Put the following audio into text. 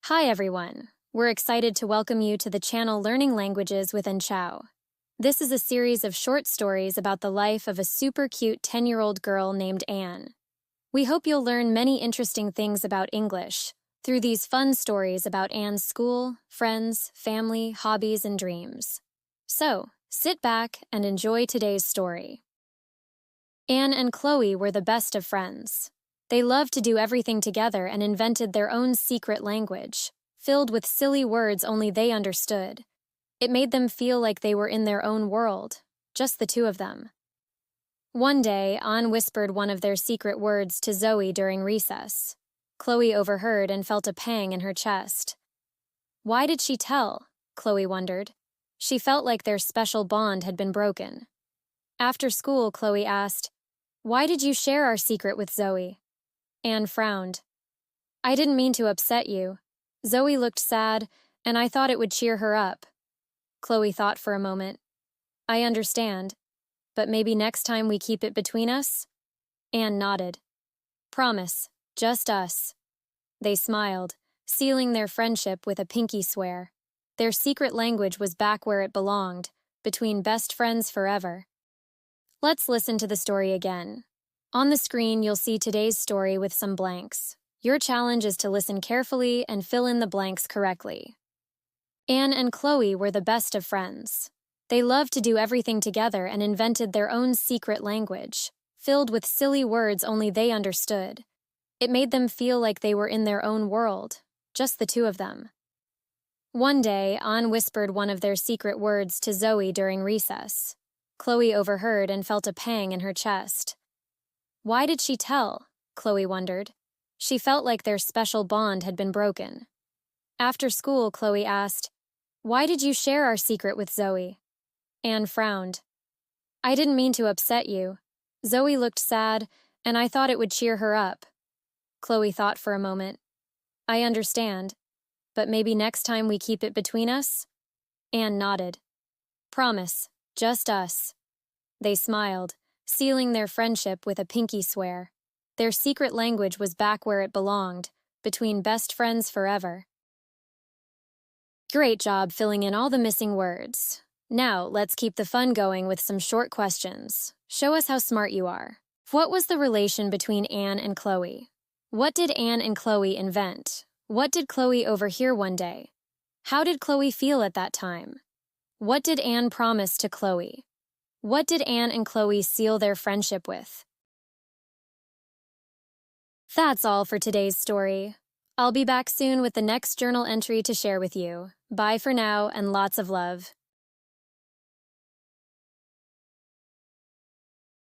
Hi everyone! We're excited to welcome you to the channel Learning Languages with Enchao. This is a series of short stories about the life of a super cute 10-year-old girl named Anne. We hope you'll learn many interesting things about English through these fun stories about Anne's school, friends, family, hobbies, and dreams. So, sit back and enjoy today's story. Anne and Chloe were the best of friends. They loved to do everything together and invented their own secret language, filled with silly words only they understood. It made them feel like they were in their own world, just the two of them. One day, Anne whispered one of their secret words to Zoe during recess. Chloe overheard and felt a pang in her chest. Why did she tell? Chloe wondered. She felt like their special bond had been broken. After school, Chloe asked, "Why did you share our secret with Zoe?" Anne frowned. "I didn't mean to upset you. Zoe looked sad, and I thought it would cheer her up." Chloe thought for a moment. "I understand, but maybe next time we keep it between us?" Anne nodded. "Promise, just us." They smiled, sealing their friendship with a pinky swear. Their secret language was back where it belonged, between best friends forever. Let's listen to the story again. On the screen, you'll see today's story with some blanks. Your challenge is to listen carefully and fill in the blanks correctly. Anne and Chloe were the best of friends. They loved to do everything together and invented their own secret language, filled with silly words only they understood. It made them feel like they were in their own world, just the two of them. One day, Anne whispered one of their secret words to Zoe during recess. Chloe overheard and felt a pang in her chest. Why did she tell? Chloe wondered. She felt like their special bond had been broken. After school, Chloe asked, "Why did you share our secret with Zoe?" Anne frowned. "I didn't mean to upset you. Zoe looked sad, and I thought it would cheer her up." Chloe thought for a moment. "I understand, but maybe next time we keep it between us?" Anne nodded. "Promise, just us." They smiled, sealing their friendship with a pinky swear. Their secret language was back where it belonged, between best friends forever. Great job filling in all the missing words. Now, let's keep the fun going with some short questions. Show us how smart you are. What was the relation between Anne and Chloe? What did Anne and Chloe invent? What did Chloe overhear one day? How did Chloe feel at that time? What did Anne promise to Chloe? What did Anne and Chloe seal their friendship with? That's all for today's story. I'll be back soon with the next journal entry to share with you. Bye for now and lots of love.